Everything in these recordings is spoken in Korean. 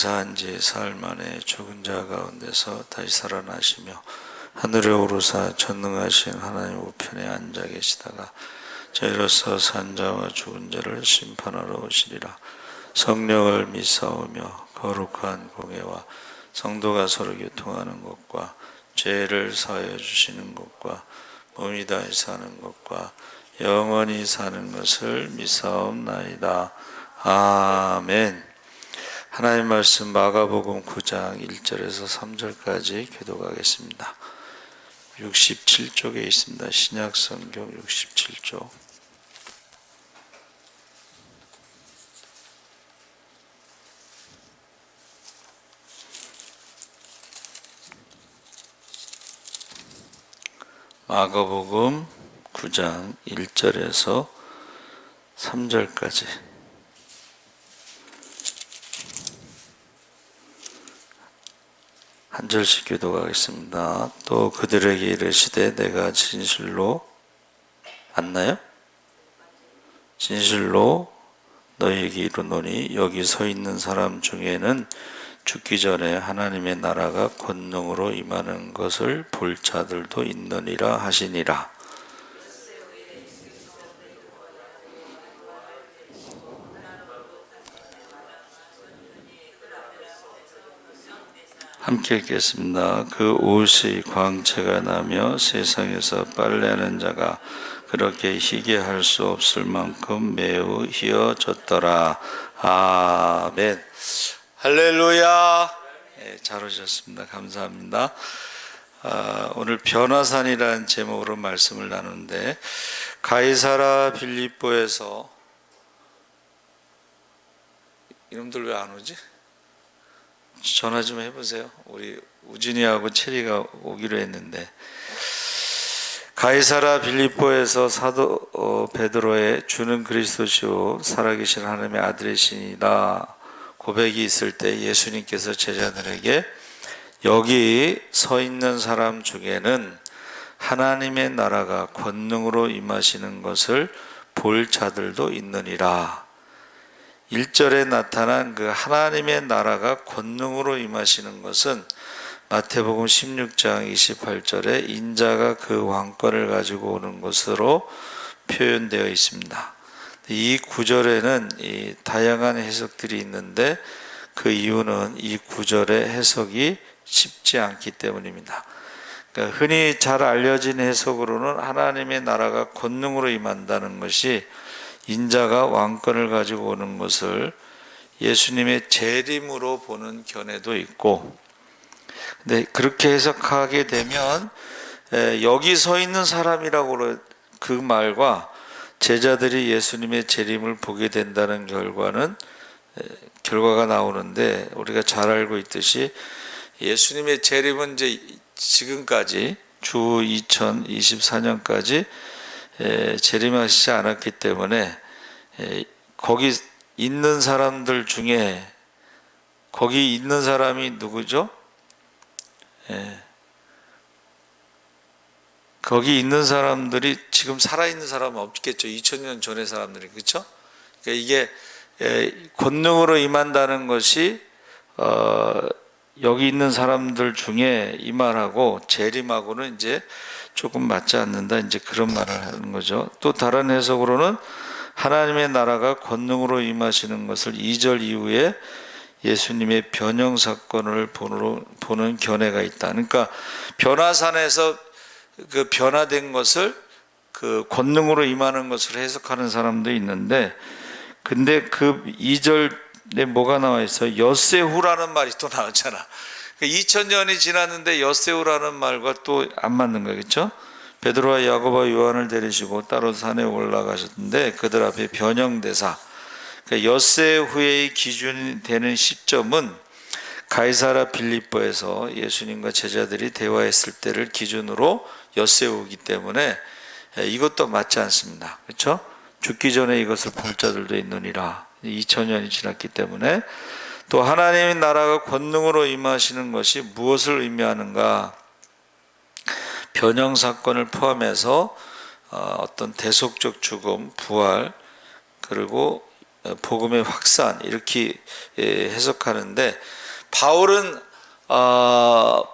사한 지 사흘 만에 죽은 자 가운데서 다시 살아나시며 하늘에 오르사 전능하신 하나님 우편에 앉아 계시다가 저희로서 산 자와 죽은 자를 심판하러 오시리라. 성령을 믿사오며 거룩한 공예와 성도가 서로 교통하는 것과 죄를 사하여 주시는 것과 몸이 다시 사는 것과 영원히 사는 것을 믿사옵나이다. 아멘. 하나님 말씀 마가복음 9장 1절에서 3절까지 교독하겠습니다. 67쪽에 있습니다. 신약성경 67쪽. 마가복음 9장 1절에서 3절까지 한 절씩 교독하겠습니다. 또 그들에게 이르시되 내가 진실로 맞나요? 진실로 너희에게 이르노니 여기 서 있는 사람 중에는 죽기 전에 하나님의 나라가 권능으로 임하는 것을 볼 자들도 있느니라 하시니라. 함께 읽겠습니다. 그 옷이 광채가 나며 세상에서 빨래하는 자가 그렇게 희게 할 수 없을 만큼 매우 희어졌더라. 아멘. 할렐루야. 네, 잘 오셨습니다. 감사합니다. 오늘 변화산이라는 제목으로 말씀을 나누는데 가이사랴 빌립보에서 이놈들 왜 안 오지? 전화 좀 해보세요. 우리 우진이하고 체리가 오기로 했는데 가이사랴 빌립보에서 사도 베드로의 주는 그리스도시요 살아계신 하나님의 아들이시니라 고백이 있을 때 예수님께서 제자들에게 여기 서 있는 사람 중에는 하나님의 나라가 권능으로 임하시는 것을 볼 자들도 있느니라. 1절에 나타난 그 하나님의 나라가 권능으로 임하시는 것은 마태복음 16장 28절에 인자가 그 왕권을 가지고 오는 것으로 표현되어 있습니다. 이 구절에는 이 다양한 해석들이 있는데 그 이유는 이 구절의 해석이 쉽지 않기 때문입니다. 그러니까 흔히 잘 알려진 해석으로는 하나님의 나라가 권능으로 임한다는 것이 인자가 왕권을 가지고 오는 것을 예수님의 재림으로 보는 견해도 있고, 근데 그렇게 해석하게 되면 여기 서 있는 사람이라고 그 말과 제자들이 예수님의 재림을 보게 된다는 결과가 나오는데, 우리가 잘 알고 있듯이 예수님의 재림은 이제 지금까지 주 2024년까지 재림하시지 않았기 때문에 거기 있는 사람들 중에 거기 있는 사람이 누구죠? 거기 있는 사람들이 지금 살아있는 사람은 없겠죠. 2000년 전의 사람들이, 그렇죠? 그러니까 이게 권능으로 임한다는 것이 여기 있는 사람들 중에 이 말하고 재림하고는 이제 조금 맞지 않는다, 이제 그런 말을 하는 거죠. 또 다른 해석으로는 하나님의 나라가 권능으로 임하시는 것을 2절 이후에 예수님의 변형 사건을 보는 견해가 있다. 그러니까 변화산에서 그 변화된 것을 그 권능으로 임하는 것을 해석하는 사람도 있는데, 근데 그 2절에 뭐가 나와 있어요? 엿새후라는 말이 또 나왔잖아. 2000년이 지났는데 엿새후라는 말과 또 안 맞는 거예요, 그렇죠? 베드로와 야고보와 요한을 데리시고 따로 산에 올라가셨는데 그들 앞에 변형대사, 그러니까 엿새후의 기준이 되는 시점은 가이사랴 빌립보에서 예수님과 제자들이 대화했을 때를 기준으로 엿새우기 때문에 이것도 맞지 않습니다, 그렇죠? 죽기 전에 이것을 볼 자들도 있느니라. 2000년이 지났기 때문에. 또 하나님의 나라가 권능으로 임하시는 것이 무엇을 의미하는가? 변형 사건을 포함해서 어떤 대속적 죽음, 부활, 그리고 복음의 확산 이렇게 해석하는데, 바울은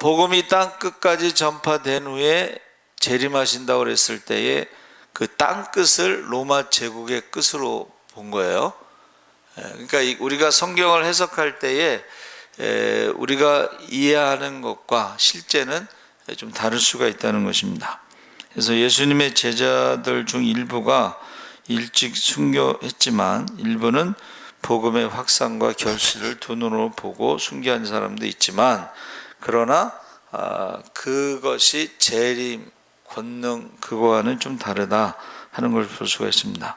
복음이 땅 끝까지 전파된 후에 재림하신다고 그랬을 때에 그 땅 끝을 로마 제국의 끝으로 본 거예요. 그러니까 우리가 성경을 해석할 때에 우리가 이해하는 것과 실제는 좀 다를 수가 있다는 것입니다. 그래서 예수님의 제자들 중 일부가 일찍 순교했지만 일부는 복음의 확산과 결실을 두 눈으로 보고 순교한 사람도 있지만, 그러나 그것이 재림, 권능 그거와는 좀 다르다 하는 걸 볼 수가 있습니다.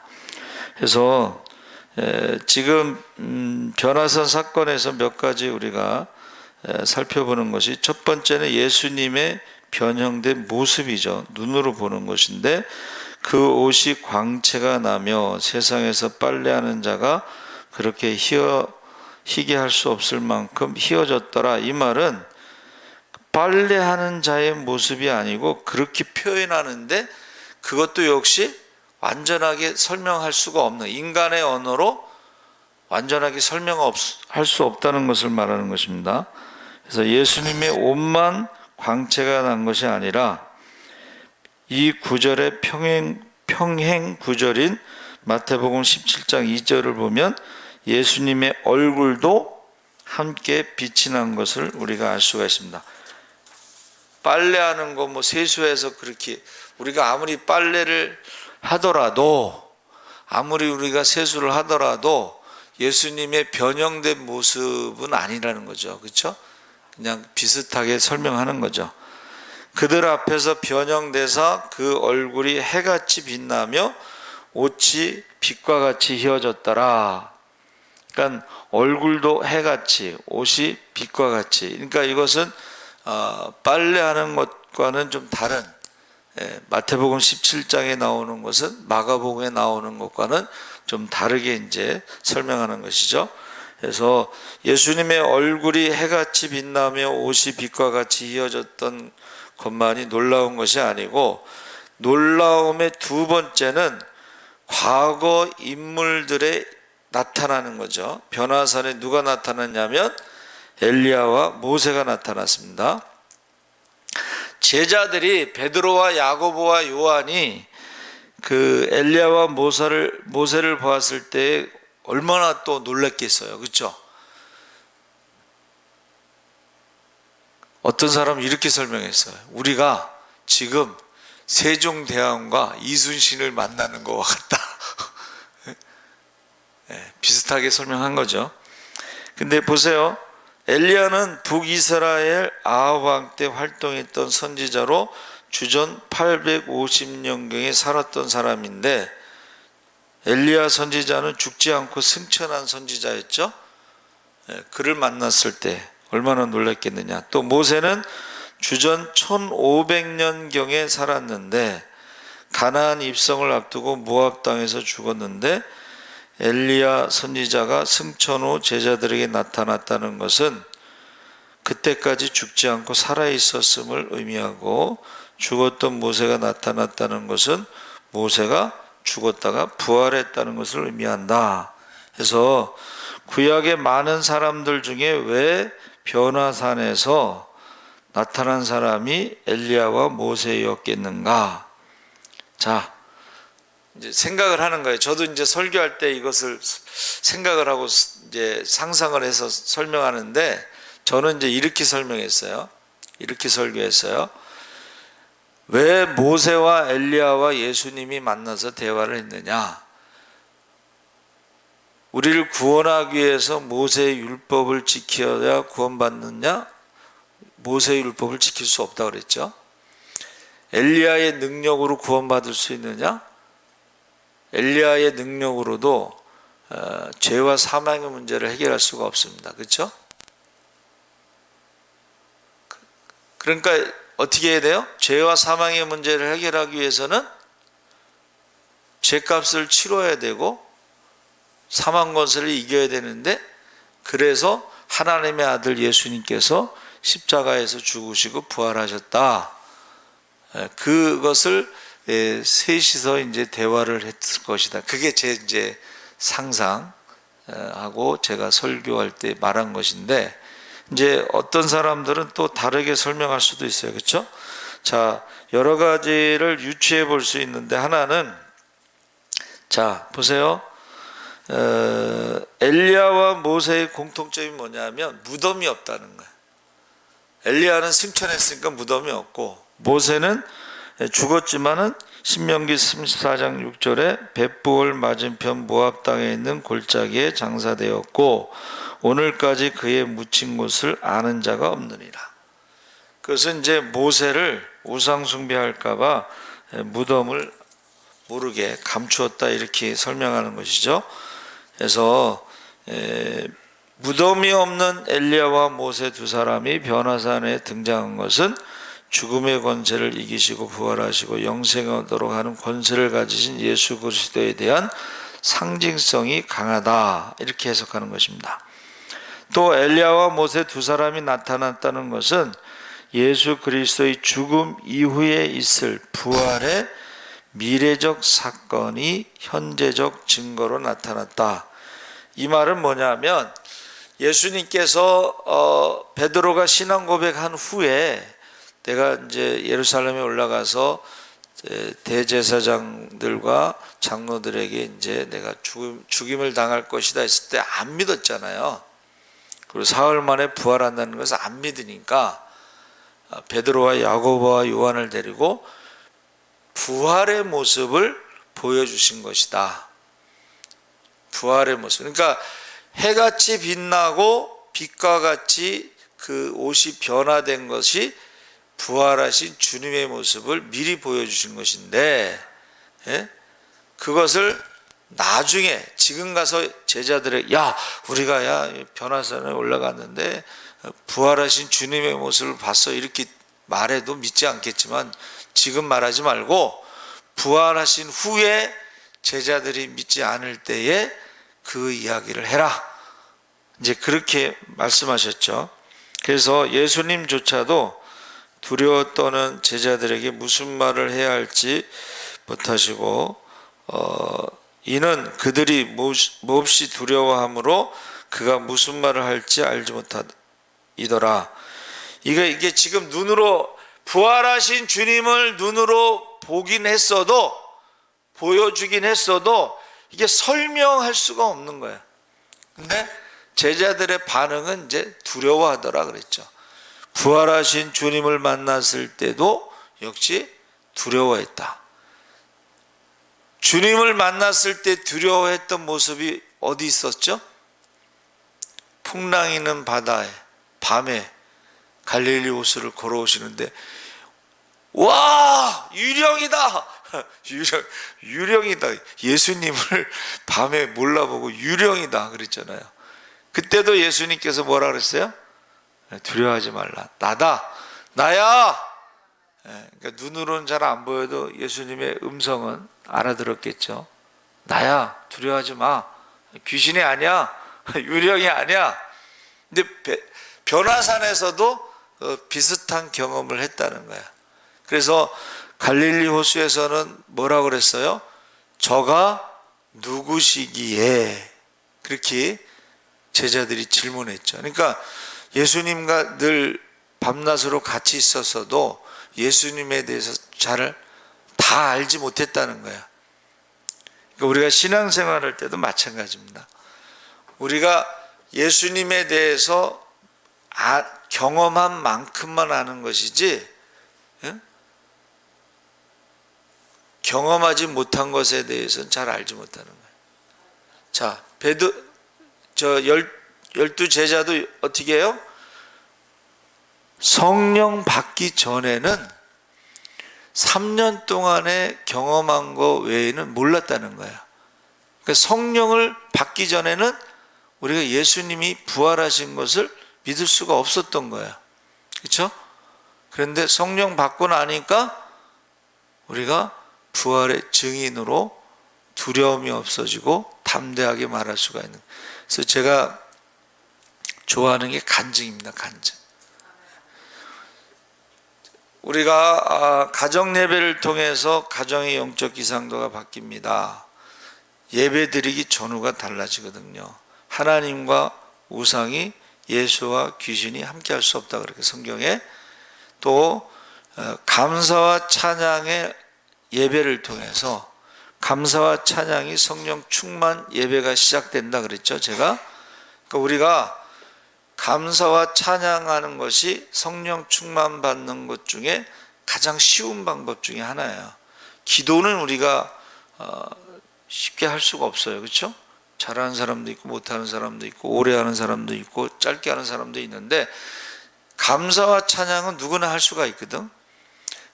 그래서 지금 변화산 사건에서 몇 가지 우리가 살펴보는 것이, 첫 번째는 예수님의 변형된 모습이죠. 눈으로 보는 것인데, 그 옷이 광채가 나며 세상에서 빨래하는 자가 그렇게 희게 할 수 없을 만큼 희어졌더라. 이 말은 빨래하는 자의 모습이 아니고 그렇게 표현하는데, 그것도 역시 완전하게 설명할 수가 없는, 인간의 언어로 완전하게 설명할 수 없다는 것을 말하는 것입니다. 그래서 예수님의 옷만 광채가 난 것이 아니라 이 구절의 평행 구절인 마태복음 17장 2절을 보면 예수님의 얼굴도 함께 빛이 난 것을 우리가 알 수가 있습니다. 빨래하는 거 세수해서 그렇게 우리가 아무리 빨래를 하더라도, 아무리 우리가 세수를 하더라도 예수님의 변형된 모습은 아니라는 거죠. 그렇죠? 그냥 비슷하게 설명하는 거죠. 그들 앞에서 변형돼서 그 얼굴이 해같이 빛나며 옷이 빛과 같이 휘어졌더라. 그러니까 얼굴도 해같이, 옷이 빛과 같이. 그러니까 이것은 빨래하는 것과는 좀 다른, 마태복음 17장에 나오는 것은 마가복음에 나오는 것과는 좀 다르게 이제 설명하는 것이죠. 그래서 예수님의 얼굴이 해같이 빛나며 옷이 빛과 같이 휘어졌던 것만이 놀라운 것이 아니고, 놀라움의 두 번째는 과거 인물들의 나타나는 거죠. 변화산에 누가 나타났냐면 엘리야와 모세가 나타났습니다. 제자들이, 베드로와 야고보와 요한이 그 엘리야와 모세를 보았을 때 얼마나 또 놀랐겠어요. 그렇죠? 어떤 사람은 이렇게 설명했어요. 우리가 지금 세종대왕과 이순신을 만나는 것과 같다. 비슷하게 설명한 거죠. 근데 보세요. 엘리야는 북이스라엘 아합 왕 때 활동했던 선지자로 주전 850년경에 살았던 사람인데, 엘리야 선지자는 죽지 않고 승천한 선지자였죠. 그를 만났을 때 얼마나 놀랐겠느냐. 또 모세는 주전 1500년경에 살았는데 가나안 입성을 앞두고 모압 땅에서 죽었는데, 엘리야 선지자가 승천 후 제자들에게 나타났다는 것은 그때까지 죽지 않고 살아있었음을 의미하고, 죽었던 모세가 나타났다는 것은 모세가 죽었다가 부활했다는 것을 의미한다. 그래서 구약의 많은 사람들 중에 왜 변화산에서 나타난 사람이 엘리야와 모세였겠는가? 자, 이제 생각을 하는 거예요. 저도 이제 설교할 때 이것을 생각을 하고 이제 상상을 해서 설명하는데, 저는 이제 이렇게 설명했어요. 이렇게 설교했어요. 왜 모세와 엘리야와 예수님이 만나서 대화를 했느냐? 우리를 구원하기 위해서 모세의 율법을 지켜야 구원받느냐? 모세의 율법을 지킬 수 없다 그랬죠. 엘리야의 능력으로 구원받을 수 있느냐? 엘리야의 능력으로도 죄와 사망의 문제를 해결할 수가 없습니다. 그렇죠? 그러니까 어떻게 해야 돼요? 죄와 사망의 문제를 해결하기 위해서는 죄값을 치러야 되고 사망 권세를 이겨야 되는데, 그래서 하나님의 아들 예수님께서 십자가에서 죽으시고 부활하셨다. 그것을 셋이서 이제 대화를 했을 것이다. 그게 제 이제 상상, 하고 제가 설교할 때 말한 것인데, 이제 어떤 사람들은 또 다르게 설명할 수도 있어요. 그렇죠? 자, 여러 가지를 유추해 볼 수 있는데, 하나는, 자 보세요. 엘리야와 모세의 공통점이 뭐냐면 무덤이 없다는 거예요. 엘리야는 승천했으니까 무덤이 없고, 모세는 죽었지만은 신명기 34장 6절에 벳부올 맞은편 모압 땅에 있는 골짜기에 장사되었고 오늘까지 그의 묻힌 곳을 아는 자가 없느니라. 그것은 이제 모세를 우상 숭배할까봐 무덤을 모르게 감추었다, 이렇게 설명하는 것이죠. 그래서 무덤이 없는 엘리야와 모세 두 사람이 변화산에 등장한 것은 죽음의 권세를 이기시고 부활하시고 영생하도록 하는 권세를 가지신 예수 그리스도에 대한 상징성이 강하다, 이렇게 해석하는 것입니다. 또 엘리야와 모세 두 사람이 나타났다는 것은 예수 그리스도의 죽음 이후에 있을 부활의 미래적 사건이 현재적 증거로 나타났다. 이 말은 뭐냐면, 예수님께서 베드로가 신앙 고백한 후에 내가 이제 예루살렘에 올라가서 대제사장들과 장로들에게 이제 내가 죽임을 당할 것이다 했을 때 안 믿었잖아요. 그리고 사흘 만에 부활한다는 것을 안 믿으니까 베드로와 야고보와 요한을 데리고 부활의 모습을 보여주신 것이다. 부활의 모습. 그러니까 해같이 빛나고 빛과 같이 그 옷이 변화된 것이 부활하신 주님의 모습을 미리 보여주신 것인데, 그것을 나중에 지금 가서 제자들에게, 야 우리가 변화산에 올라갔는데 부활하신 주님의 모습을 봤어, 이렇게 말해도 믿지 않겠지만 지금 말하지 말고 부활하신 후에 제자들이 믿지 않을 때에 그 이야기를 해라, 이제 그렇게 말씀하셨죠. 그래서 예수님조차도 두려워 떠는 제자들에게 무슨 말을 해야 할지 못하시고 이는 그들이 몹시 두려워함으로 그가 무슨 말을 할지 알지 못하더라. 이게 지금 눈으로 부활하신 주님을 눈으로 보긴 했어도, 보여주긴 했어도 이게 설명할 수가 없는 거예요. 근데 제자들의 반응은 이제 두려워하더라 그랬죠. 부활하신 주님을 만났을 때도 역시 두려워했다. 주님을 만났을 때 두려워했던 모습이 어디 있었죠? 풍랑이는 바다에 밤에 갈릴리 호수를 걸어오시는데, 와 유령이다, 유령이다, 예수님을 밤에 몰라보고 유령이다 그랬잖아요. 그때도 예수님께서 뭐라 그랬어요? 두려워하지 말라, 나다, 나야. 그러니까 눈으로는 잘 안 보여도 예수님의 음성은 알아들었겠죠. 나야, 두려워하지 마, 귀신이 아니야, 유령이 아니야. 근데 변화산에서도 비슷한 경험을 했다는 거야. 그래서 갈릴리 호수에서는 뭐라고 그랬어요? 저가 누구시기에, 그렇게 제자들이 질문했죠. 그러니까 예수님과 늘 밤낮으로 같이 있었어도 예수님에 대해서 잘 다 알지 못했다는 거야. 그러니까 우리가 신앙생활할 때도 마찬가지입니다. 우리가 예수님에 대해서 경험한 만큼만 아는 것이지, 경험하지 못한 것에 대해서는 잘 알지 못하는 거예요. 자, 열두 제자도 어떻게 해요? 성령 받기 전에는 3년 동안에 경험한 거 외에는 몰랐다는 거야. 그러니까 성령을 받기 전에는 우리가 예수님이 부활하신 것을 믿을 수가 없었던 거야. 그렇죠? 그런데 성령 받고 나니까 우리가 부활의 증인으로 두려움이 없어지고 담대하게 말할 수가 있는. 그래서 제가 좋아하는 게 간증입니다. 간증. 우리가 가정 예배를 통해서 가정의 영적 기상도가 바뀝니다. 예배 드리기 전후가 달라지거든요. 하나님과 우상이 예수와 귀신이 함께할 수 없다 그렇게 성경에. 또 감사와 찬양의 예배를 통해서 감사와 찬양이 성령 충만 예배가 시작된다 그랬죠 제가. 그러니까 우리가 감사와 찬양하는 것이 성령 충만 받는 것 중에 가장 쉬운 방법 중에 하나예요. 기도는 우리가 쉽게 할 수가 없어요. 그렇죠? 잘하는 사람도 있고 못하는 사람도 있고 오래 하는 사람도 있고 짧게 하는 사람도 있는데 감사와 찬양은 누구나 할 수가 있거든.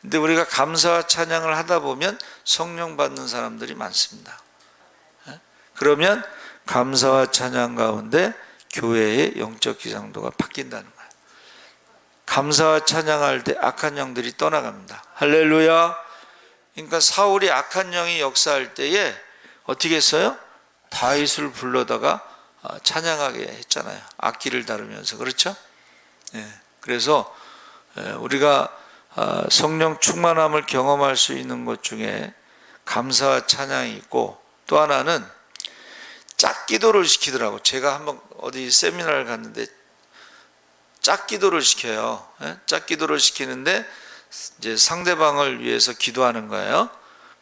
근데 우리가 감사와 찬양을 하다 보면 성령 받는 사람들이 많습니다. 그러면 감사와 찬양 가운데 교회의 영적 기상도가 바뀐다는 거예요. 감사와 찬양할 때 악한 영들이 떠나갑니다. 할렐루야. 그러니까 사울이 악한 영이 역사할 때에 어떻게 했어요? 다윗을 불러다가 찬양하게 했잖아요. 악기를 다루면서. 그렇죠? 그래서 우리가 성령 충만함을 경험할 수 있는 것 중에 감사와 찬양이 있고, 또 하나는 짝기도를 시키더라고. 제가 한번 어디 세미나를 갔는데 짝기도를 시켜요. 짝기도를 시키는데 이제 상대방을 위해서 기도하는 거예요.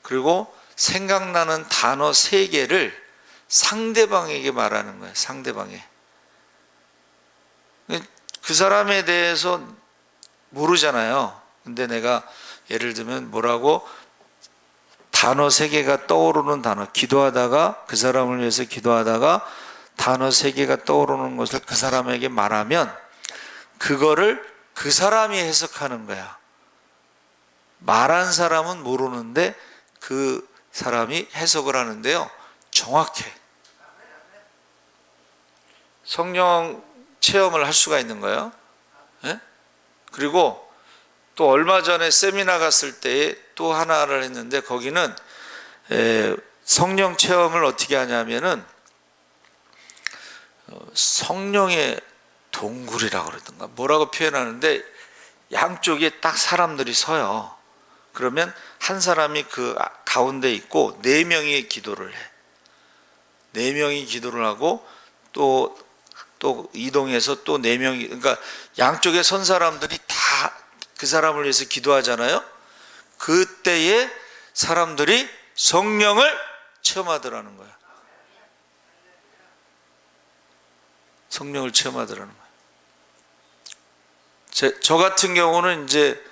그리고 생각나는 단어 3개를 상대방에게 말하는 거예요. 상대방에. 그 사람에 대해서 모르잖아요. 근데 내가 예를 들면 뭐라고 단어 3개가 떠오르는 단어, 기도하다가 그 사람을 위해서 기도하다가 단어 3개가 떠오르는 것을 그 사람에게 말하면 그거를 그 사람이 해석하는 거야. 말한 사람은 모르는데 그 사람이 해석을 하는데요, 정확해. 성령 체험을 할 수가 있는 거예요. 그리고 또 얼마 전에 세미나 갔을 때에 또 하나를 했는데, 거기는 성령 체험을 어떻게 하냐면은 성령의 동굴이라고 그러던가 뭐라고 표현하는데, 양쪽에 딱 사람들이 서요. 그러면 한 사람이 그 가운데 있고 4명이 기도를 해. 4명이 기도를 하고 또 이동해서 또 4명이, 그러니까 양쪽에 선 사람들이 다 그 사람을 위해서 기도하잖아요. 그때에 사람들이 성령을 체험하더라는 거예요. 성령을 체험하더라는 거예요. 저 같은 경우는 이제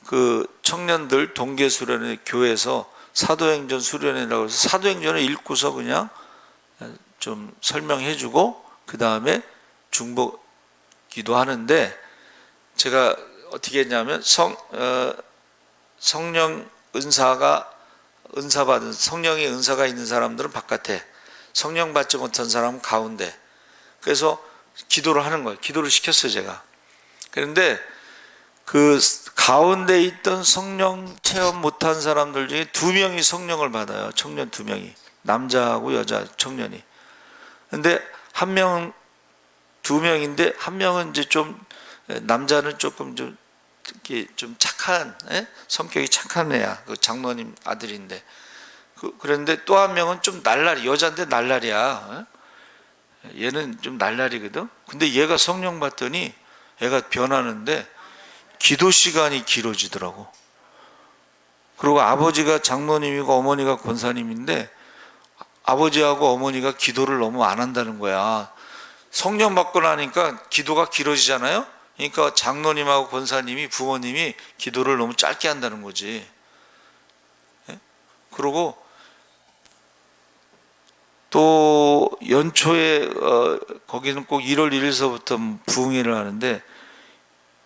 그 청년들 동계 수련회 교회에서 사도행전 수련회라고 해서 사도행전을 읽고서 그냥 좀 설명해주고 그 다음에 중보 기도하는데, 제가 어떻게 했냐면 성령 은사 받은 성령의 은사가 있는 사람들은 바깥에, 성령 받지 못한 사람은 가운데. 그래서 기도를 하는 거예요. 기도를 시켰어요 제가. 그런데 그 가운데 있던 성령 체험 못한 사람들 중에 2명이 성령을 받아요. 청년 2명이, 남자하고 여자 청년이. 근데 한 명은 2명인데 한 명은 이제 좀, 남자는 조금 좀 착한, 성격이 착한 애야. 그 장로님 아들인데. 그런데 또 한 명은 좀 날라리, 여자인데 날라리야. 얘는 좀 날라리거든. 근데 얘가 성령 받더니 얘가 변하는데 기도 시간이 길어지더라고. 그리고 아버지가 장로님이고 어머니가 권사님인데 아버지하고 어머니가 기도를 너무 안 한다는 거야. 성령 받고 나니까 기도가 길어지잖아요. 그러니까 장로님하고 권사님이, 부모님이 기도를 너무 짧게 한다는 거지. 그리고 또 연초에 거기는 꼭 1월 1일서부터 부흥회를 하는데,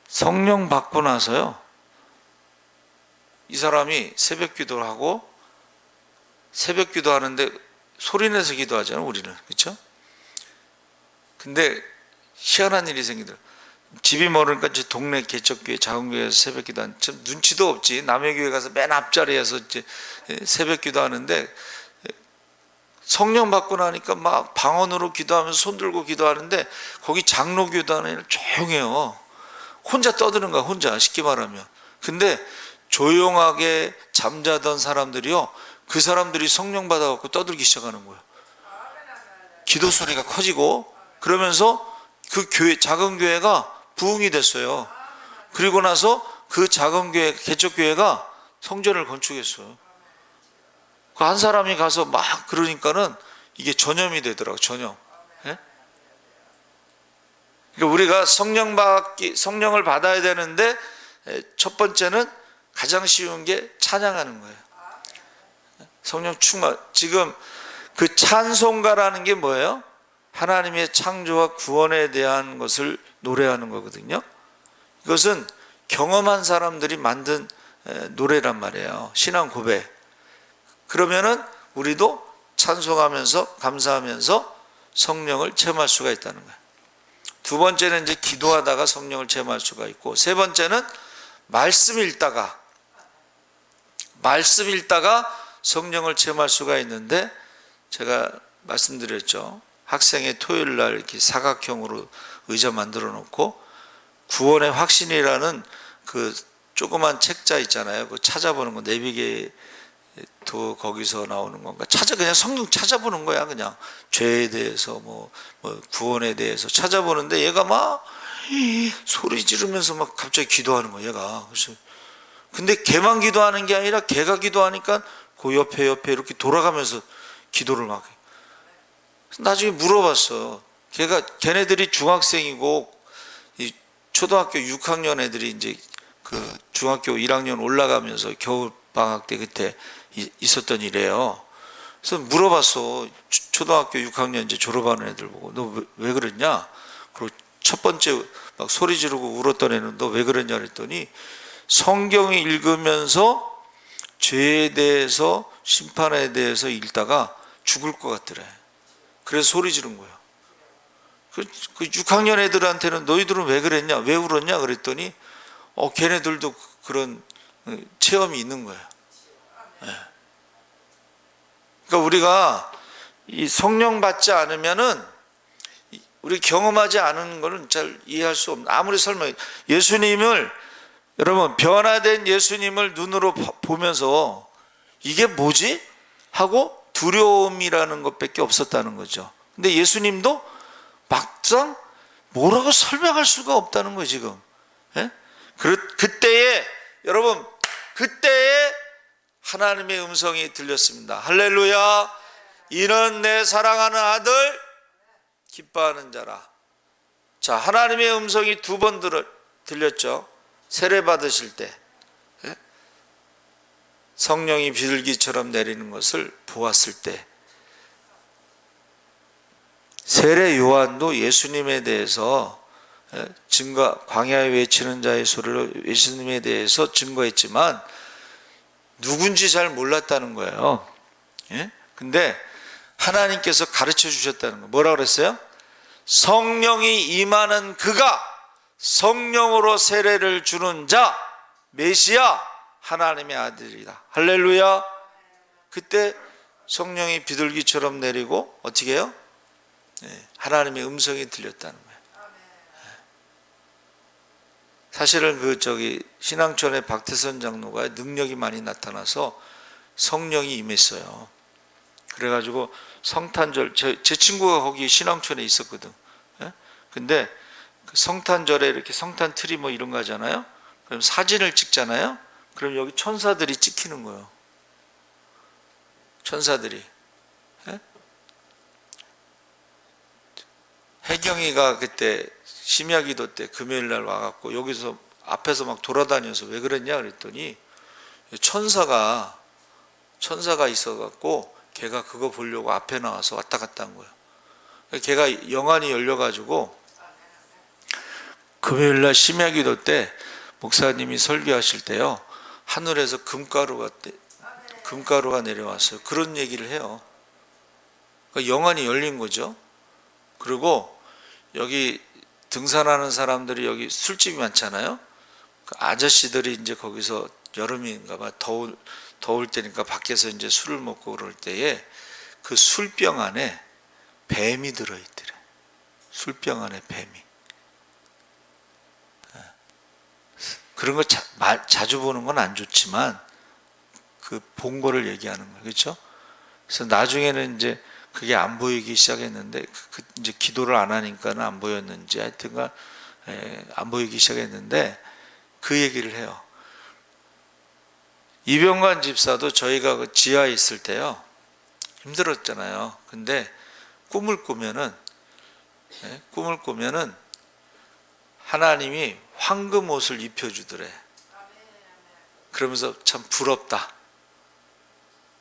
성령 받고 나서요 이 사람이 새벽 기도를 하고, 새벽 기도하는데 소리내서 기도하잖아요 우리는. 그렇죠? 근데 희한한 일이 생기더라고요. 집이 멀으니까 이제 동네 개척교회, 작은 교회에서 새벽 기도하는, 참 눈치도 없지. 남의 교회 가서 맨 앞자리에서 이제 새벽 기도하는데, 성령 받고 나니까 막 방언으로 기도하면서 손 들고 기도하는데, 거기 장로 교단에는 조용해요. 혼자 떠드는 거야, 혼자. 쉽게 말하면. 근데 조용하게 잠자던 사람들이요, 그 사람들이 성령 받아갖고 떠들기 시작하는 거예요. 기도 소리가 커지고 그러면서 그 교회, 작은 교회가 부흥이 됐어요. 그리고 나서 그 작은 교회, 개척교회가 성전을 건축했어요. 그 한 사람이 가서 막 그러니까는 이게 전염이 되더라고요. 전염. 예? 그러니까 우리가 성령을 받아야 되는데 첫 번째는 가장 쉬운 게 찬양하는 거예요. 성령 충만. 지금 그 찬송가라는 게 뭐예요? 하나님의 창조와 구원에 대한 것을 노래하는 거거든요. 이것은 경험한 사람들이 만든 노래란 말이에요. 신앙 고백. 그러면은 우리도 찬송하면서 감사하면서 성령을 체험할 수가 있다는 거예요. 두 번째는 이제 기도하다가 성령을 체험할 수가 있고, 세 번째는 말씀 읽다가 성령을 체험할 수가 있는데, 제가 말씀드렸죠. 학생의 토요일 날 이렇게 사각형으로 의자 만들어 놓고 구원의 확신이라는 그 조그만 책자 있잖아요. 그 찾아보는 거, 내비게이터 거기서 나오는 건가? 그냥 성경 찾아보는 거야. 그냥 죄에 대해서 뭐 구원에 대해서 찾아보는데 얘가 막 소리 지르면서 막 갑자기 기도하는 거야. 얘가. 그래서 근데 걔만 기도하는 게 아니라 걔가 기도하니까 그 옆에 이렇게 돌아가면서 기도를 막 해. 나중에 물어봤어. 걔네들이 중학생이고 이 초등학교 6학년 애들이 이제 그 중학교 1학년 올라가면서 겨울 방학 때 그때 있었던 일이에요. 그래서 물어봤어. 초등학교 6학년 이제 졸업하는 애들 보고 너 왜 그랬냐? 그리고 첫 번째 막 소리 지르고 울었던 애는 너 왜 그랬냐 그랬더니 성경을 읽으면서 죄에 대해서 심판에 대해서 읽다가 죽을 것 같더래. 그래서 소리 지른 거예요. 그 6학년 애들한테는 너희들은 왜 그랬냐? 왜 울었냐? 그랬더니 걔네들도 그런 체험이 있는 거예요. 네. 그러니까 우리가 이 성령 받지 않으면은 우리 경험하지 않은 거는 잘 이해할 수 없는. 아무리 설명, 예수님을 여러분 변화된 예수님을 눈으로 보면서 이게 뭐지? 하고 두려움이라는 것밖에 없었다는 거죠. 근데 예수님도 막상 뭐라고 설명할 수가 없다는 거예요, 지금. 예? 그때에 여러분 그때에 하나님의 음성이 들렸습니다. 할렐루야. 이는 내 사랑하는 아들 기뻐하는 자라. 자, 하나님의 음성이 두 번 들렸죠. 세례 받으실 때 성령이 비둘기처럼 내리는 것을 보았을 때, 세례 요한도 예수님에 대해서 광야에 외치는 자의 소리로 예수님에 대해서 증거했지만 누군지 잘 몰랐다는 거예요. 근데 하나님께서 가르쳐 주셨다는 거예요. 뭐라고 그랬어요? 성령이 임하는 그가 성령으로 세례를 주는 자 메시아 하나님의 아들이다. 할렐루야. 그때 성령이 비둘기처럼 내리고 어떻게 해요? 하나님의 음성이 들렸다는 거예요. 사실은 신앙촌의 박태선 장로가 능력이 많이 나타나서 성령이 임했어요. 그래가지고 성탄절, 제 친구가 거기 신앙촌에 있었거든. 근데 그 성탄절에 이렇게 성탄 트리 뭐 이런 거 하잖아요. 그럼 사진을 찍잖아요. 그럼 여기 천사들이 찍히는 거예요. 천사들이. 혜경이가 그때 심야기도 때 금요일 날 와갖고 여기서 앞에서 막 돌아다녀서 왜 그랬냐 그랬더니 천사가 있어갖고 걔가 그거 보려고 앞에 나와서 왔다 갔다 한 거예요. 걔가 영안이 열려가지고 금요일 날 심야기도 때 목사님이 설교하실 때요, 하늘에서 금가루가 내려왔어요. 그런 얘기를 해요. 그러니까 영안이 열린 거죠. 그리고 여기 등산하는 사람들이 여기 술집이 많잖아요. 그 아저씨들이 이제 거기서 여름인가 봐 더울 때니까 밖에서 이제 술을 먹고 그럴 때에 그 술병 안에 뱀이 들어있더래. 술병 안에 뱀이. 그런 거 자주 보는 건 안 좋지만 그 본 거를 얘기하는 거예요. 그렇죠? 그래서 나중에는 이제 그게 안 보이기 시작했는데 이제 기도를 안 하니까는 안 보였는지 하여튼간 안 보이기 시작했는데 그 얘기를 해요. 이병관 집사도 저희가 그 지하에 있을 때요 힘들었잖아요. 근데 꿈을 꾸면은 하나님이 황금 옷을 입혀주더래. 그러면서 참 부럽다.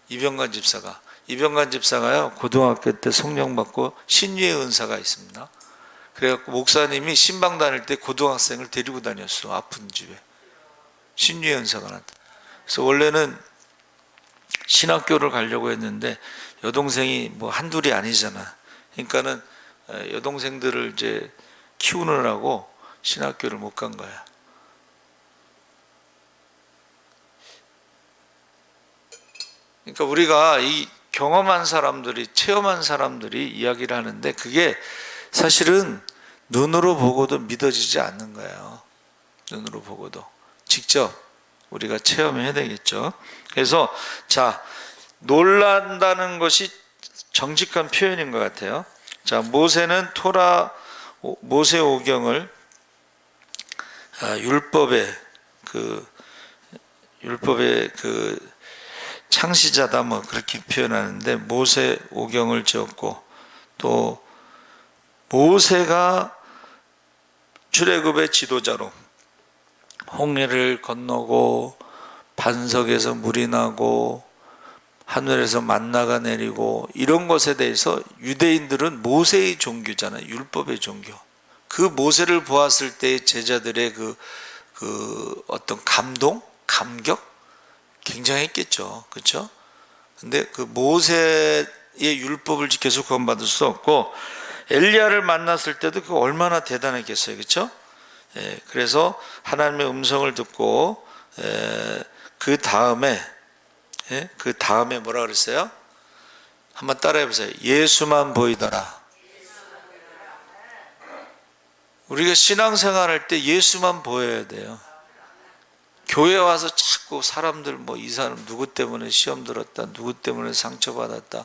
이병관 집사가요 고등학교 때 성령 받고 신유의 은사가 있습니다. 그래갖고 목사님이 신방 다닐 때 고등학생을 데리고 다녔어. 아픈 집에 신유의 은사가 났다. 그래서 원래는 신학교를 가려고 했는데 여동생이 뭐 한둘이 아니잖아. 그러니까는 여동생들을 이제 키우느라고 신학교를 못 간 거야. 그러니까 우리가 이 경험한 사람들이, 체험한 사람들이 이야기를 하는데 그게 사실은 눈으로 보고도 믿어지지 않는 거예요. 눈으로 보고도 직접 우리가 체험해야 되겠죠. 그래서 자, 놀란다는 것이 정직한 표현인 것 같아요. 자, 모세는 모세오경을 율법의 그 창시자다 뭐 그렇게 표현하는데 모세오경을 지었고 또 모세가 출애굽의 지도자로 홍해를 건너고 반석에서 물이 나고 하늘에서 만나가 내리고 이런 것에 대해서 유대인들은 모세의 종교잖아요. 율법의 종교. 그 모세를 보았을 때 제자들의 그 어떤 감격 굉장했겠죠. 그렇죠? 근데 그 모세의 율법을 지켜서 구원받을 수 없고 엘리야를 만났을 때도 그 얼마나 대단했겠어요. 그렇죠? 그래서 하나님의 음성을 듣고 그 다음에 뭐라 그랬어요? 한번 따라해 보세요. 예수만 보이더라. 우리가 신앙생활할 때 예수만 보여야 돼요. 교회 와서 자꾸 사람들 뭐 이 사람 누구 때문에 시험 들었다, 누구 때문에 상처받았다.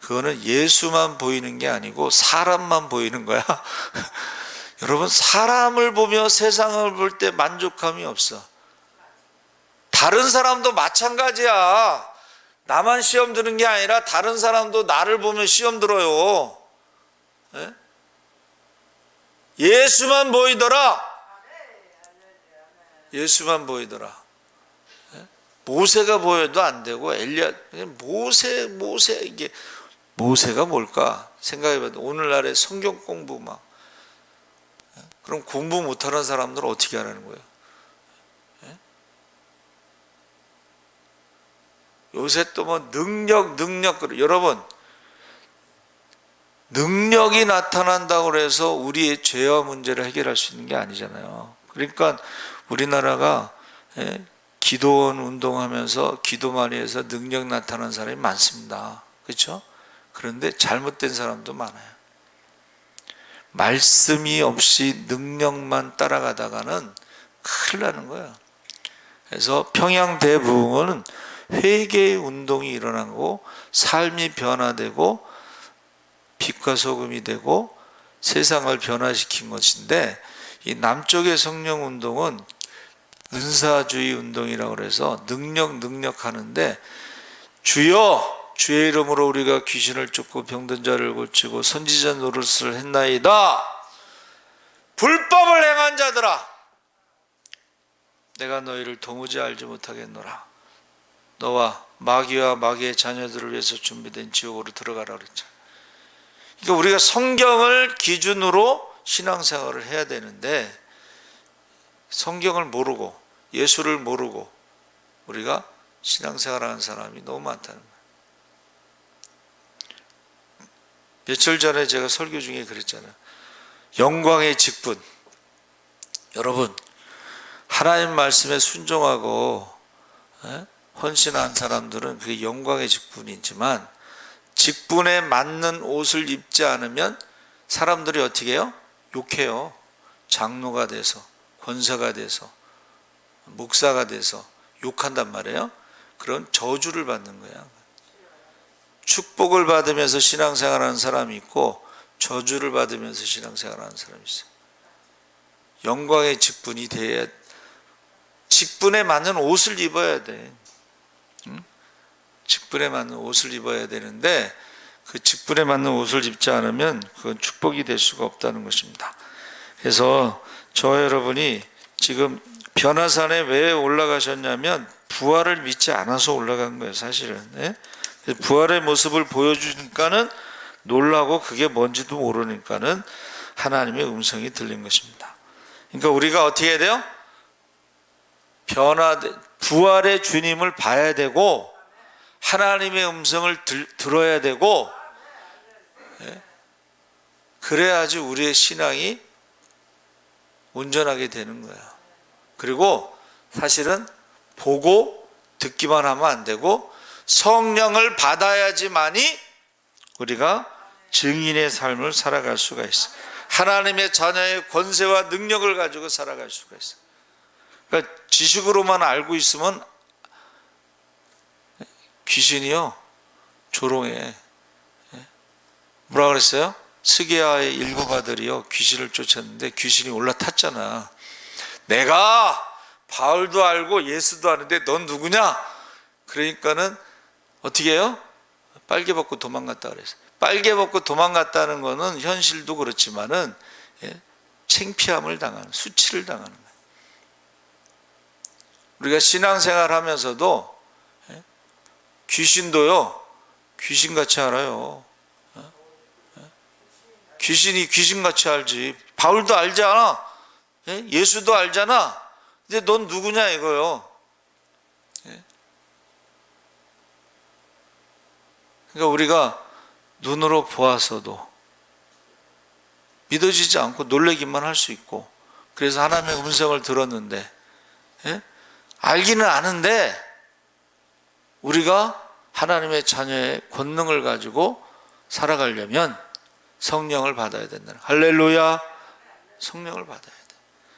그거는 예수만 보이는 게 아니고 사람만 보이는 거야. 여러분, 사람을 보며 세상을 볼 때 만족감이 없어. 다른 사람도 마찬가지야. 나만 시험 드는 게 아니라 다른 사람도 나를 보면 시험 들어요. 예수만 보이더라. 예수만 보이더라. 모세가 보여도 안 되고 엘리야 모세 이게 모세가 뭘까 생각해봐도 오늘날의 성경 공부 막 그럼 공부 못하는 사람들은 어떻게 하라는 거예요? 요새 또 뭐 능력 여러분 능력이 나타난다고 해서 우리의 죄와 문제를 해결할 수 있는 게 아니잖아요. 그러니까 우리나라가 기도원 운동하면서 기도 많이 해서 능력 나타나는 사람이 많습니다. 그렇죠? 그런데 잘못된 사람도 많아요. 말씀이 없이 능력만 따라가다가는 큰일 나는 거예요. 그래서 평양 대부흥은 회개의 운동이 일어나고 삶이 변화되고 빛과 소금이 되고 세상을 변화시킨 것인데 이 남쪽의 성령 운동은 은사주의 운동이라고 그래서 능력 하는데 주여 주의 이름으로 우리가 귀신을 쫓고 병든 자를 고치고 선지자 노릇을 했나이다. 불법을 행한 자들아 내가 너희를 도무지 알지 못하겠노라. 너와 마귀와 마귀의 자녀들을 위해서 준비된 지옥으로 들어가라 그랬죠. 그러니까 우리가 성경을 기준으로 신앙생활을 해야 되는데 성경을 모르고 예수를 모르고 우리가 신앙생활하는 사람이 너무 많다는 거예요. 며칠 전에 제가 설교 중에 그랬잖아요. 영광의 직분. 여러분 하나님 말씀에 순종하고 헌신한 사람들은 그게 영광의 직분이지만 직분에 맞는 옷을 입지 않으면 사람들이 어떻게 해요? 욕해요. 장로가 돼서 권사가 돼서 목사가 돼서 욕한단 말이에요. 그런 저주를 받는 거야. 축복을 받으면서 신앙생활하는 사람이 있고 저주를 받으면서 신앙생활하는 사람이 있어요. 영광의 직분이 돼야, 직분에 맞는 옷을 입어야 돼. 응? 직분에 맞는 옷을 입어야 되는데 그 직분에 맞는 옷을 입지 않으면 그건 축복이 될 수가 없다는 것입니다. 그래서 저 여러분이 지금 변화산에 왜 올라가셨냐면 부활을 믿지 않아서 올라간 거예요, 사실은. 예? 부활의 모습을 보여주니까는 놀라고 그게 뭔지도 모르니까는 하나님의 음성이 들린 것입니다. 그러니까 우리가 어떻게 해야 돼요? 부활의 주님을 봐야 되고 하나님의 음성을 들어야 되고, 예? 그래야지 우리의 신앙이 온전하게 되는 거야. 그리고 사실은 보고 듣기만 하면 안 되고 성령을 받아야지만이 우리가 증인의 삶을 살아갈 수가 있어. 하나님의 자녀의 권세와 능력을 가지고 살아갈 수가 있어. 그러니까 지식으로만 알고 있으면 귀신이요 조롱해. 뭐라 그랬어요? 스게야의 일곱 아들이요 귀신을 쫓았는데 귀신이 올라탔잖아. 내가 바울도 알고 예수도 아는데 넌 누구냐? 그러니까는 어떻게 해요? 빨개 벗고 도망갔다 그랬어요. 빨개 벗고 도망갔다는 거는 현실도 그렇지만은 창피함을 당하는, 수치를 당하는 거예요. 우리가 신앙생활 하면서도 귀신도요 귀신같이 알아요. 귀신이 귀신같이 알지. 바울도 알잖아. 예수도 알잖아. 근데 넌 누구냐 이거요. 그러니까 우리가 눈으로 보아서도 믿어지지 않고 놀라기만 할 수 있고, 그래서 하나님의 음성을 들었는데, 알기는 아는데 우리가 하나님의 자녀의 권능을 가지고 살아가려면 성령을 받아야 된다. 할렐루야. 성령을 받아야 돼.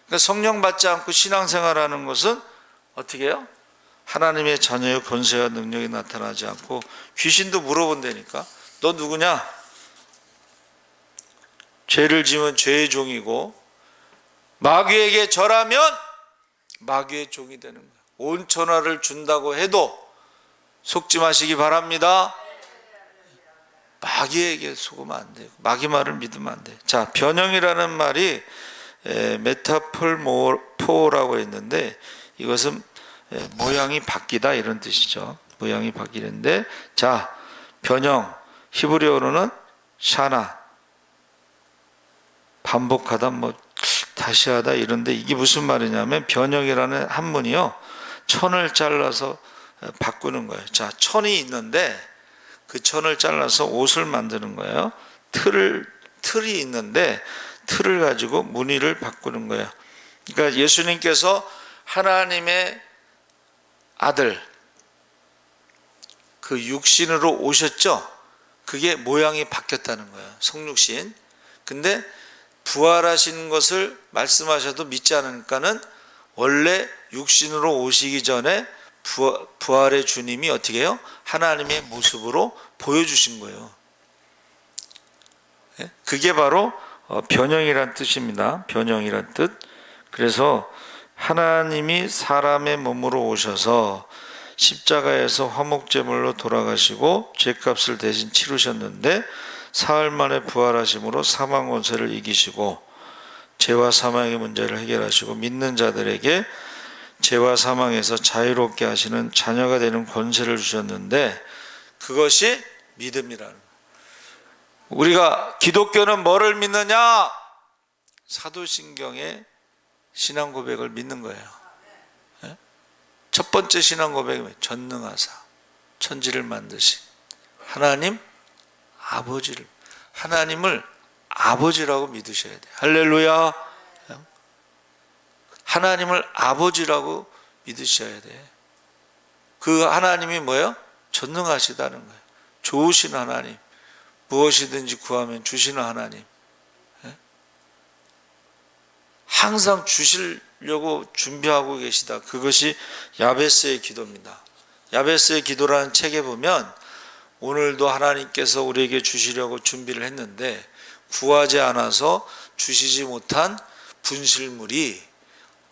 그러니까 성령 받지 않고 신앙생활하는 것은 어떻게 해요? 하나님의 자녀의 권세와 능력이 나타나지 않고 귀신도 물어본다니까. 너 누구냐? 죄를 지면 죄의 종이고 마귀에게 절하면 마귀의 종이 되는 거예요. 온 천하를 준다고 해도 속지 마시기 바랍니다. 마귀에게 속으면 안 돼요. 마귀 말을 믿으면 안 돼요. 자, 변형이라는 말이 메타폴모라고 했는데 이것은 모양이 바뀌다 이런 뜻이죠. 모양이 바뀌는데, 자, 변형 히브리어로는 샤나, 반복하다, 뭐 다시 하다 이런데 이게 무슨 말이냐면 변형이라는 한문이요 천을 잘라서 바꾸는 거예요. 자, 천이 있는데 그 천을 잘라서 옷을 만드는 거예요. 틀이 있는데 틀을 가지고 무늬를 바꾸는 거예요. 그러니까 예수님께서 하나님의 아들, 그 육신으로 오셨죠. 그게 모양이 바뀌었다는 거예요. 성육신. 근데 부활하신 것을 말씀하셔도 믿지 않으니까는 원래 육신으로 오시기 전에 부활의 주님이 어떻게 해요? 하나님의 모습으로 보여주신 거예요. 그게 바로 변형이란 뜻입니다. 변형이란 뜻. 그래서 하나님이 사람의 몸으로 오셔서 십자가에서 화목제물로 돌아가시고 죄값을 대신 치르셨는데 사흘 만에 부활하심으로 사망 권세를 이기시고 죄와 사망의 문제를 해결하시고 믿는 자들에게 죄와 사망에서 자유롭게 하시는 자녀가 되는 권세를 주셨는데 그것이 믿음이라는 거예요. 우리가 기독교는 뭐를 믿느냐? 사도신경의 신앙 고백을 믿는 거예요. 첫 번째 신앙 고백은 전능하사 천지를 만드신 하나님 아버지를, 하나님을 아버지라고 믿으셔야 돼요. 할렐루야. 하나님을 아버지라고 믿으셔야 돼. 그 하나님이 뭐예요? 전능하시다는 거예요. 좋으신 하나님, 무엇이든지 구하면 주시는 하나님, 항상 주시려고 준비하고 계시다. 그것이 야베스의 기도입니다. 야베스의 기도라는 책에 보면 오늘도 하나님께서 우리에게 주시려고 준비를 했는데 구하지 않아서 주시지 못한 분실물이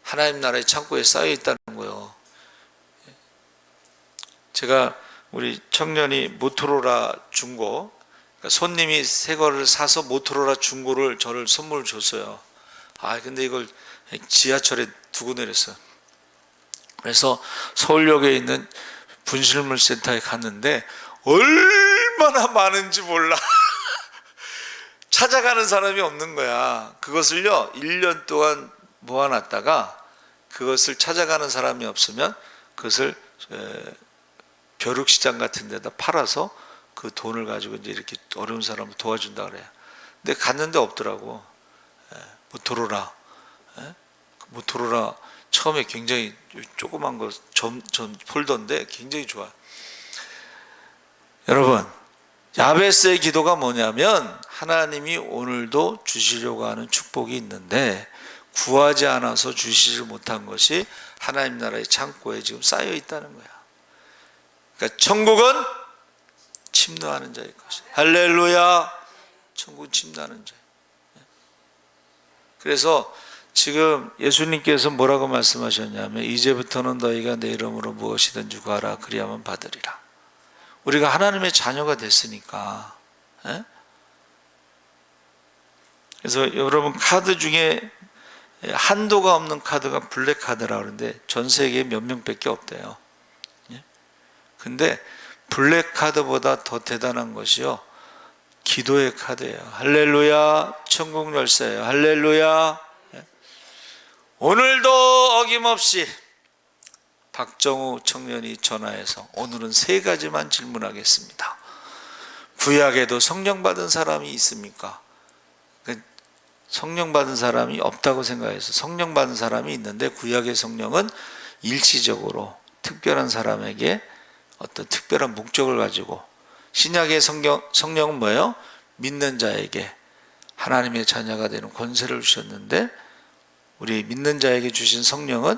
하나님 나라의 창고에 쌓여 있다는 거예요. 제가 우리 청년이 모토로라 중고, 그러니까 손님이 새 거를 사서 모토로라 중고를 저를 선물 줬어요. 근데 이걸 지하철에 두고 내렸어요. 그래서 서울역에 있는 분실물 센터에 갔는데 얼마나 많은지 몰라. 찾아가는 사람이 없는 거야. 그것을요 1년 동안 모아놨다가 그것을 찾아가는 사람이 없으면 그것을 벼룩시장 같은 데다 팔아서 그 돈을 가지고 이제 이렇게 어려운 사람을 도와준다 그래요. 근데 갔는데 없더라고. 모토로라 처음에 굉장히 조그만 거 전 폴더인데 굉장히 좋아. 여러분, 야베스의 기도가 뭐냐면 하나님이 오늘도 주시려고 하는 축복이 있는데 구하지 않아서 주시지 못한 것이 하나님 나라의 창고에 지금 쌓여 있다는 거야. 그러니까 천국은 침노하는 자일 것이다. 할렐루야. 천국은 침노하는 자. 그래서 지금 예수님께서 뭐라고 말씀하셨냐면 이제부터는 너희가 내 이름으로 무엇이든지 구하라 그리하면 받으리라. 우리가 하나님의 자녀가 됐으니까. 그래서 여러분 카드 중에 한도가 없는 카드가 블랙 카드라 그러는데 전 세계에 몇 명밖에 없대요. 근데 블랙 카드보다 더 대단한 것이요 기도의 카드예요. 할렐루야. 천국 열쇠예요. 할렐루야. 오늘도 어김없이 박정우 청년이 전화해서 오늘은 3가지만 질문하겠습니다. 구약에도 성령 받은 사람이 있습니까? 성령 받은 사람이 없다고 생각해서 성령 받은 사람이 있는데 구약의 성령은 일시적으로 특별한 사람에게 어떤 특별한 목적을 가지고, 신약의 성령은 뭐예요? 믿는 자에게 하나님의 자녀가 되는 권세를 주셨는데 우리 믿는 자에게 주신 성령은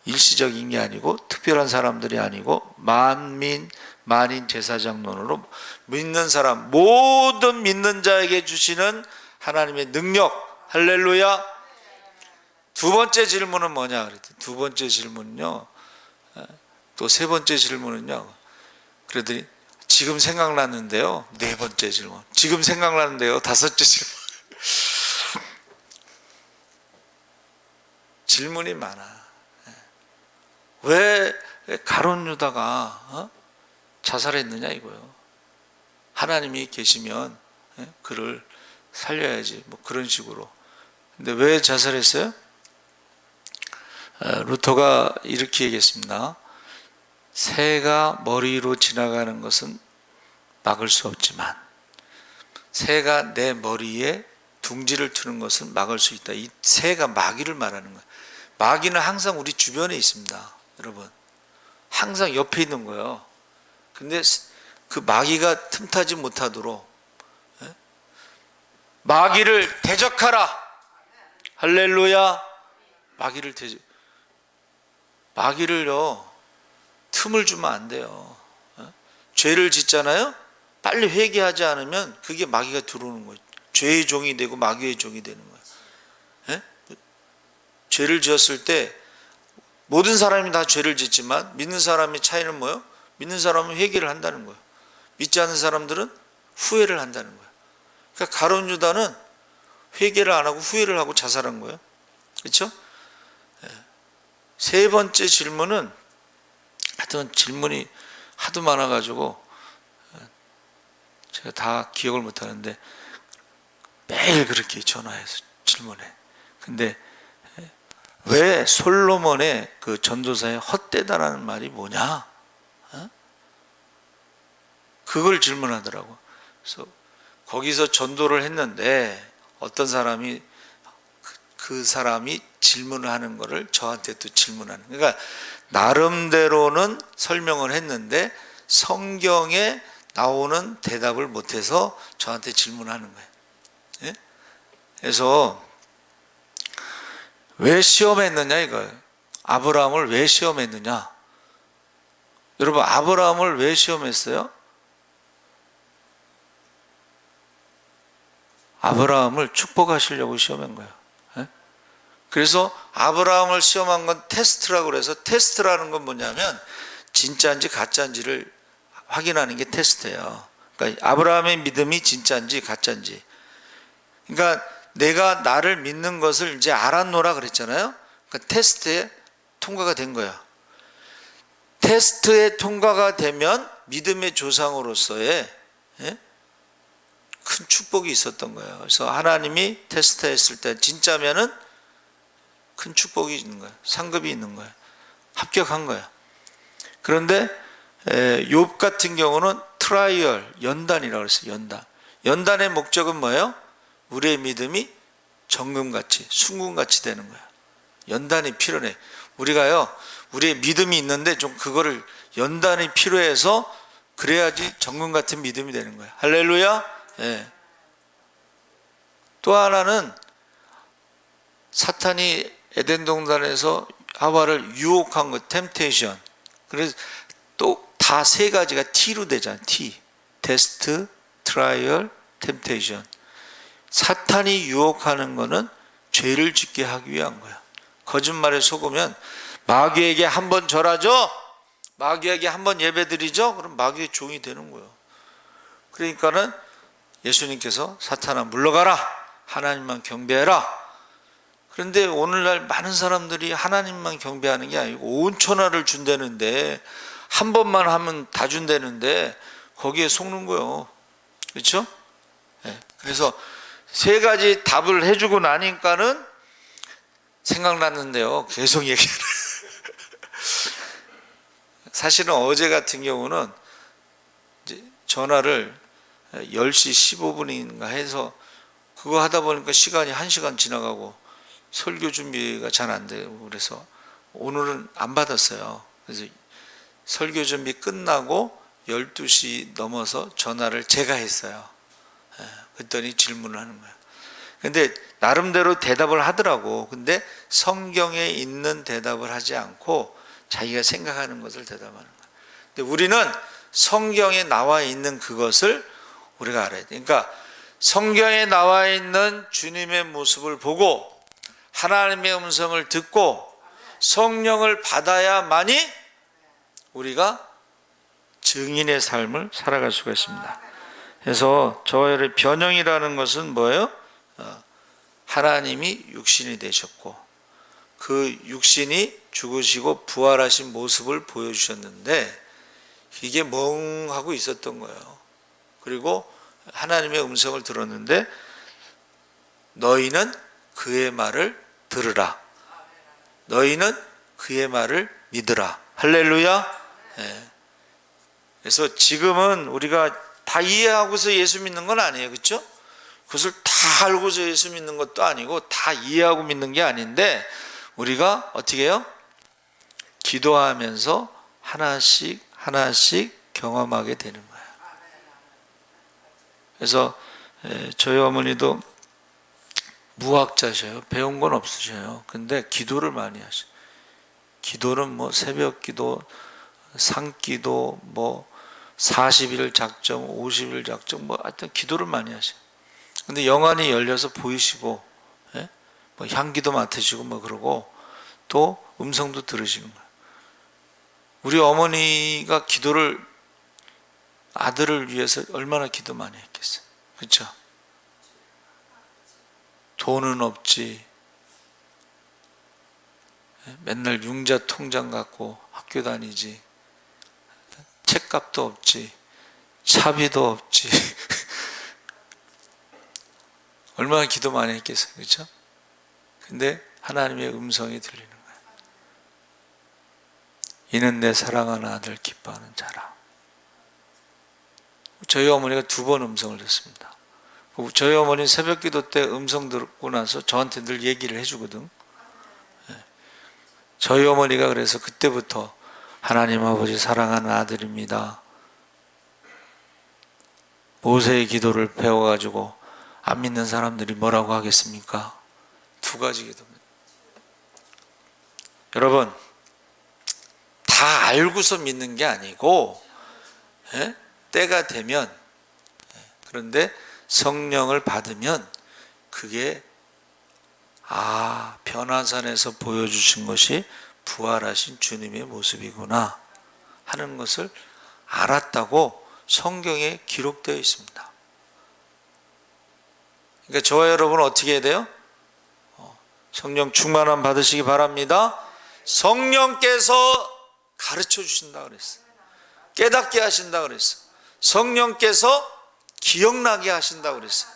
일시적인 게 아니고 특별한 사람들이 아니고 만민 만인 제사장론으로 믿는 사람 모든 믿는 자에게 주시는 하나님의 능력. 할렐루야. 두 번째 질문은 뭐냐 그랬더니 두 번째 질문은요, 또 세 번째 질문은요, 그러더니 지금 생각났는데요. 네 번째 질문. 지금 생각났는데요. 다섯째 질문. 질문이 많아. 왜 가룟 유다가 자살했느냐 이거요. 하나님이 계시면 그를 살려야지 뭐 그런 식으로. 근데 왜 자살했어요? 루터가 이렇게 얘기했습니다. 새가 머리로 지나가는 것은 막을 수 없지만 새가 내 머리에 둥지를 트는 것은 막을 수 있다. 이 새가 마귀를 말하는 거예요. 마귀는 항상 우리 주변에 있습니다. 여러분, 항상 옆에 있는 거예요. 근데 그 마귀가 틈타지 못하도록 마귀를 대적하라. 할렐루야. 마귀를요 틈을 주면 안 돼요. 죄를 짓잖아요. 빨리 회개하지 않으면 그게 마귀가 들어오는 거예요. 죄의 종이 되고 마귀의 종이 되는 거예요. 죄를 지었을 때 모든 사람이 다 죄를 짓지만 믿는 사람의 차이는 뭐예요? 믿는 사람은 회개를 한다는 거예요. 믿지 않는 사람들은 후회를 한다는 거예요. 그러니까 가룟 유다는 회개를 안 하고 후회를 하고 자살한 거예요. 그렇죠? 세 번째 질문은 하여튼 질문이 하도 많아가지고 제가 다 기억을 못하는데 매일 그렇게 전화해서 질문해. 근데 왜 솔로몬의 그 전도사의 헛되다라는 말이 뭐냐? 그걸 질문하더라고. 그래서 거기서 전도를 했는데 어떤 사람이 그 사람이 질문을 하는 거를 저한테 또 질문하는. 그러니까 나름대로는 설명을 했는데 성경에 나오는 대답을 못해서 저한테 질문하는 거예요. 예? 그래서 왜 시험했느냐 이거예요. 아브라함을 왜 시험했느냐? 여러분, 아브라함을 왜 시험했어요? 아브라함을 축복하시려고 시험한 거예요. 예? 그래서 아브라함을 시험한 건 테스트라고 그래서, 테스트라는 건 뭐냐면 진짜인지 가짜인지를 확인하는 게 테스트예요. 그러니까 아브라함의 믿음이 진짜인지 가짜인지. 그러니까 내가 나를 믿는 것을 이제 알았노라 그랬잖아요. 그러니까 테스트에 통과가 된 거야. 테스트에 통과가 되면 믿음의 조상으로서의 큰 축복이 있었던 거예요. 그래서 하나님이 테스트했을 때 진짜면은 큰 축복이 있는 거예요. 상급이 있는 거예요. 합격한 거예요. 그런데 욥 같은 경우는 트라이얼, 연단이라고 그랬어요. 연단. 연단의 목적은 뭐예요? 우리의 믿음이 정금같이, 순금같이 되는 거예요. 연단이 필요해. 우리가요, 우리의 믿음이 있는데 좀 그거를 연단이 필요해서 그래야지 정금 같은 믿음이 되는 거예요. 할렐루야. 예. 또 하나는 사탄이 에덴 동산에서 하와를 유혹한 것, 템테이션. 그래서 또 다 세 가지가 T로 되잖아요. T. 테스트, 트라이얼, 템테이션. 사탄이 유혹하는 거는 죄를 짓게 하기 위한 거야. 거짓말에 속으면 마귀에게 한번 절하죠? 마귀에게 한번 예배드리죠? 그럼 마귀의 종이 되는 거예요. 그러니까는 예수님께서 사탄아 물러가라, 하나님만 경배해라. 그런데 오늘날 많은 사람들이 하나님만 경배하는 게 아니고 온 천하를 준다는데, 한 번만 하면 다 준다는데 거기에 속는 거예요. 그렇죠? 네. 그래서 세 가지 답을 해주고 나니까는 생각났는데요, 계속 얘기를 사실은 어제 같은 경우는 이제 전화를 10시 15분인가 해서 그거 하다 보니까 시간이 1시간 지나가고 설교 준비가 잘 안 되고, 그래서 오늘은 안 받았어요. 그래서 설교 준비 끝나고 12시 넘어서 전화를 제가 했어요. 그랬더니 질문을 하는 거예요. 근데 나름대로 대답을 하더라고. 근데 성경에 있는 대답을 하지 않고 자기가 생각하는 것을 대답하는 거예요. 근데 우리는 성경에 나와 있는 그것을 우리가 알아야 돼. 그러니까 성경에 나와 있는 주님의 모습을 보고 하나님의 음성을 듣고 성령을 받아야만이 우리가 증인의 삶을 살아갈 수가 있습니다. 그래서 저의 변형이라는 것은 뭐예요? 하나님이 육신이 되셨고 그 육신이 죽으시고 부활하신 모습을 보여주셨는데 이게 멍하고 있었던 거예요. 그리고 하나님의 음성을 들었는데 너희는 그의 말을 들으라. 너희는 그의 말을 믿으라. 할렐루야. 네. 그래서 지금은 우리가 다 이해하고서 예수 믿는 건 아니에요. 그렇죠? 그것을 다 알고서 예수 믿는 것도 아니고 다 이해하고 믿는 게 아닌데 우리가 어떻게 해요? 기도하면서 하나씩 하나씩 경험하게 되는 거예요. 그래서 저희 어머니도 무학자셔요. 배운 건 없으셔요. 근데 기도를 많이 하셔요. 기도는 뭐 새벽 기도, 산기도, 뭐 40일 작정, 50일 작정, 뭐 하여튼 기도를 많이 하셔요. 근데 영안이 열려서 보이시고, 뭐 향기도 맡으시고 뭐 그러고 또 음성도 들으시는 거예요. 우리 어머니가 기도를 아들을 위해서 얼마나 기도 많이 했겠어요. 그렇죠? 돈은 없지. 맨날 융자 통장 갖고 학교 다니지. 책값도 없지. 차비도 없지. 얼마나 기도 많이 했겠어요. 그렇죠? 근데 하나님의 음성이 들리는 거예요. 이는 내 사랑하는 아들 기뻐하는 자라. 저희 어머니가 2번 음성을 듣습니다. 저희 어머니 새벽 기도 때 음성 듣고 나서 저한테 늘 얘기를 해주거든. 저희 어머니가 그래서 그때부터 하나님 아버지 사랑하는 아들입니다. 모세의 기도를 배워가지고 안 믿는 사람들이 뭐라고 하겠습니까? 2가지 기도입니다. 여러분, 다 알고서 믿는 게 아니고 때가 되면, 그런데 성령을 받으면 그게 변화산에서 보여주신 것이 부활하신 주님의 모습이구나 하는 것을 알았다고 성경에 기록되어 있습니다. 그러니까 저와 여러분은 어떻게 해야 돼요? 성령 충만함 받으시기 바랍니다. 성령께서 가르쳐 주신다 그랬어요. 깨닫게 하신다 그랬어요. 성령께서 기억나게 하신다 그랬어요.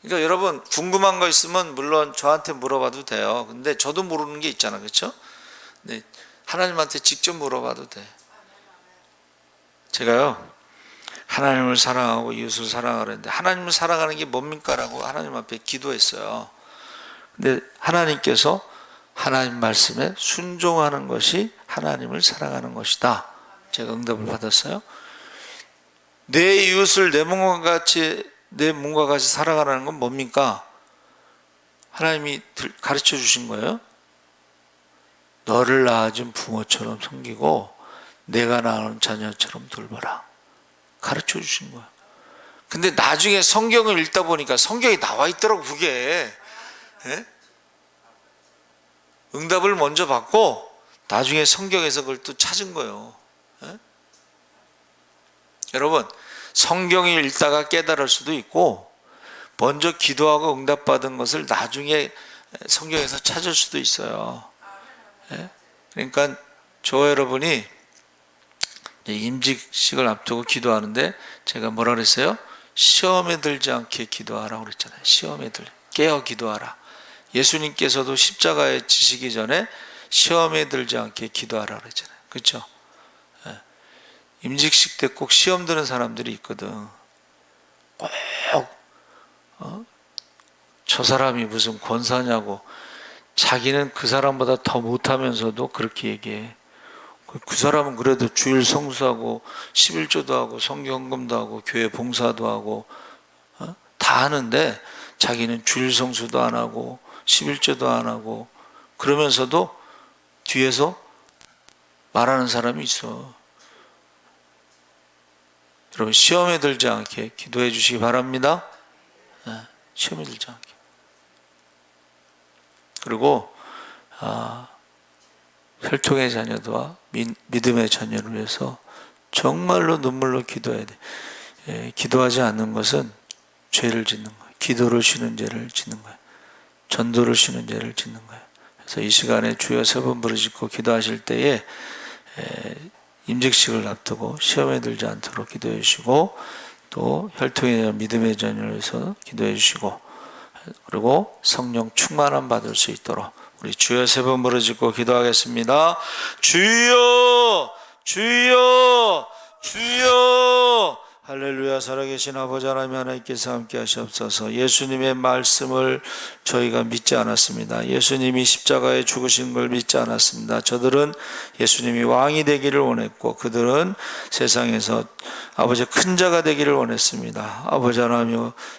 그러니까 여러분 궁금한 거 있으면 물론 저한테 물어봐도 돼요. 근데 저도 모르는 게 있잖아, 그렇죠? 근데 하나님한테 직접 물어봐도 돼. 제가요 하나님을 사랑하고 이웃을 사랑하는데 하나님을 사랑하는 게 뭡니까? 라고 하나님 앞에 기도했어요. 근데 하나님께서 하나님 말씀에 순종하는 것이 하나님을 사랑하는 것이다. 제가 응답을 받았어요. 내 이웃을 내 몸과 같이 사랑하라는 건 뭡니까? 하나님이 가르쳐 주신 거예요. 너를 낳아준 부모처럼 섬기고 내가 낳은 자녀처럼 돌봐라. 가르쳐 주신 거야. 근데 나중에 성경을 읽다 보니까 성경에 나와 있더라고 그게. 예? 응답을 먼저 받고 나중에 성경에서 그걸 또 찾은 거예요. 예? 여러분 성경을 읽다가 깨달을 수도 있고 먼저 기도하고 응답받은 것을 나중에 성경에서 찾을 수도 있어요. 예? 그러니까 저와 여러분이 임직식을 앞두고 기도하는데 제가 뭐라 그랬어요? 시험에 들지 않게 기도하라고 그랬잖아요. 시험에 깨어 기도하라. 예수님께서도 십자가에 지시기 전에 시험에 들지 않게 기도하라 그랬잖아요. 그렇죠? 예. 임직식 때 꼭 시험 드는 사람들이 있거든. 꼭 저 사람이 무슨 권사냐고 자기는 그 사람보다 더 못하면서도 그렇게 얘기해. 그 사람은 그래도 주일 성수하고 11조도 하고 성경금도 하고 교회 봉사도 하고 다 하는데 자기는 주일 성수도 안 하고 11조도 안 하고 그러면서도 뒤에서 말하는 사람이 있어. 여러분 시험에 들지 않게 기도해 주시기 바랍니다. 시험에 들지 않게. 그리고 혈통의 자녀와 믿음의 자녀를 위해서 정말로 눈물로 기도해야 돼. 기도하지 않는 것은 죄를 짓는 거예요. 기도를 쉬는 죄를 짓는 거예요. 전도를 쉬는 죄를 짓는 거예요. 그래서 이 시간에 주여 3번 부르짖고 기도하실 때에 임직식을 앞두고 시험에 들지 않도록 기도해 주시고 또 혈통의 자녀, 믿음의 자녀를 위해서 기도해 주시고 그리고 성령 충만함 받을 수 있도록 우리 주여 3번 부르짖고 기도하겠습니다. 주여 주여 주여 할렐루야. 살아계신 아버지 하나님 하나님께서 함께 하시옵소서. 예수님의 말씀을 저희가 믿지 않았습니다. 예수님이 십자가에 죽으신 걸 믿지 않았습니다. 저들은 예수님이 왕이 되기를 원했고 그들은 세상에서 아버지 큰 자가 되기를 원했습니다. 아버지 하나님